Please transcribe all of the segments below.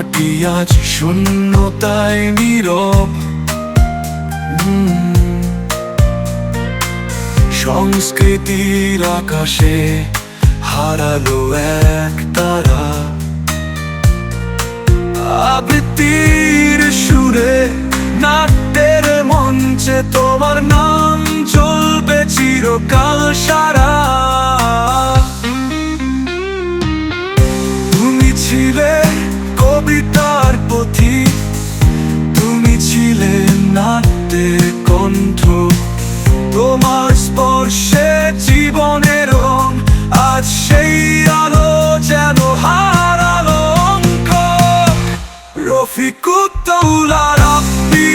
মাটি আজ শূন্যতায় নীরব। সংস্কৃতির আকাশে হারালো এক তারা। আবৃত্তির সুরে নাট্যের মঞ্চে তোমার নাম চলবে চিরকাল সারা। তুমি ছিলে কবিতার পথিক, তুমি ছিলে নাট্যের কণ্ঠ। তোমার স্পর্শে জীবনের রং, আজ সেই আলো যেন হারালো অঙ্ক। রফিকুদ্দৌলা রাব্বি,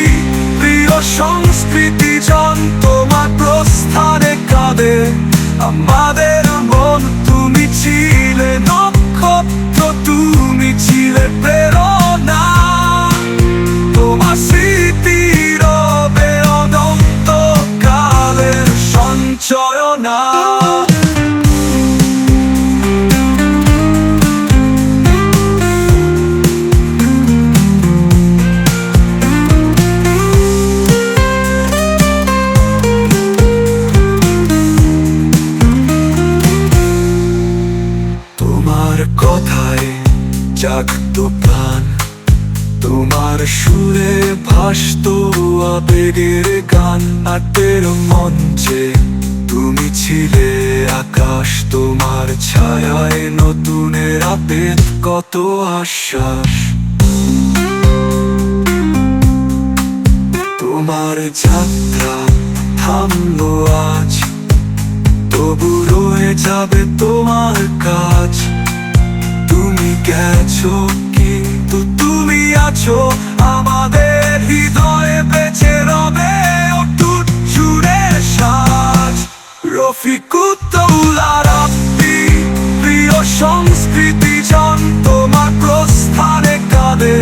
প্রিয় সংস্কৃতি জন, তোমার প্রস্থানে কাঁদে আমাদের মন। তুমি ছিলে নক্ষত্র, তুমি ছিলে প্রেরণা। তোমার স্মৃতি রবে অনন্ত কালের সঞ্চয়না। তোমার কথায় জাগতো প্রাণ, তোমার সুরে ভাসতো আবেগের গান। নাট্যের মঞ্চে তুমি ছিলে আকাশ, তোমার ছায়ায় নতুনের আবেগ কত আশ্বাস। তোমার যাত্রা থামলো আজ, তবু রয়ে যাবে তোমার কাজ। তুমি গেছো কিন্তু তুমি আছো আমাদের হৃদয়ে, বেঁচে রবে অটুট সুরের সাজ। রফিকুদ্দৌলা রাব্বি, প্রিয় সংস্কৃতি জন, তোমার প্রস্থানে কাঁদে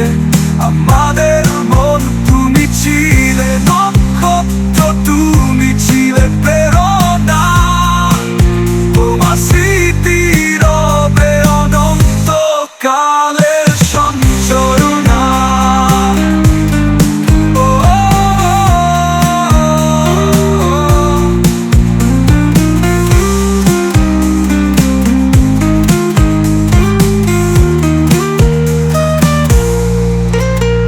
আমাদের মন। তুমি ছিলে নক্ষত্র, তুমি ছিলে প্রেরণা। তোমার স্মৃতি রবে অনন্ত কালের সঞ্চয়না।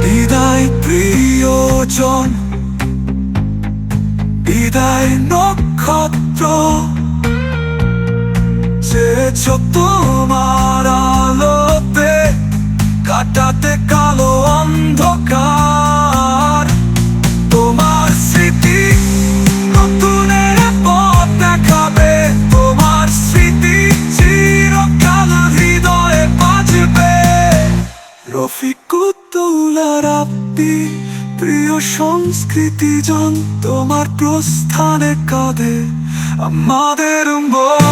বিদায় প্রিয়জন, বিদায় নক্ষত্র, চেয়েছো তোমার আলোতে কাটাতে কালো অন্ধকার। তোমার স্মৃতি নতুনের পথ দেখাবে, তোমার স্মৃতি চিরকাল হৃদয়ে বাজবে। রফিকুদ্দৌলা রাব্বি, প্রিয় সংস্কৃতি জন, তোমার প্রস্থানে কাঁদে আমাদের মন।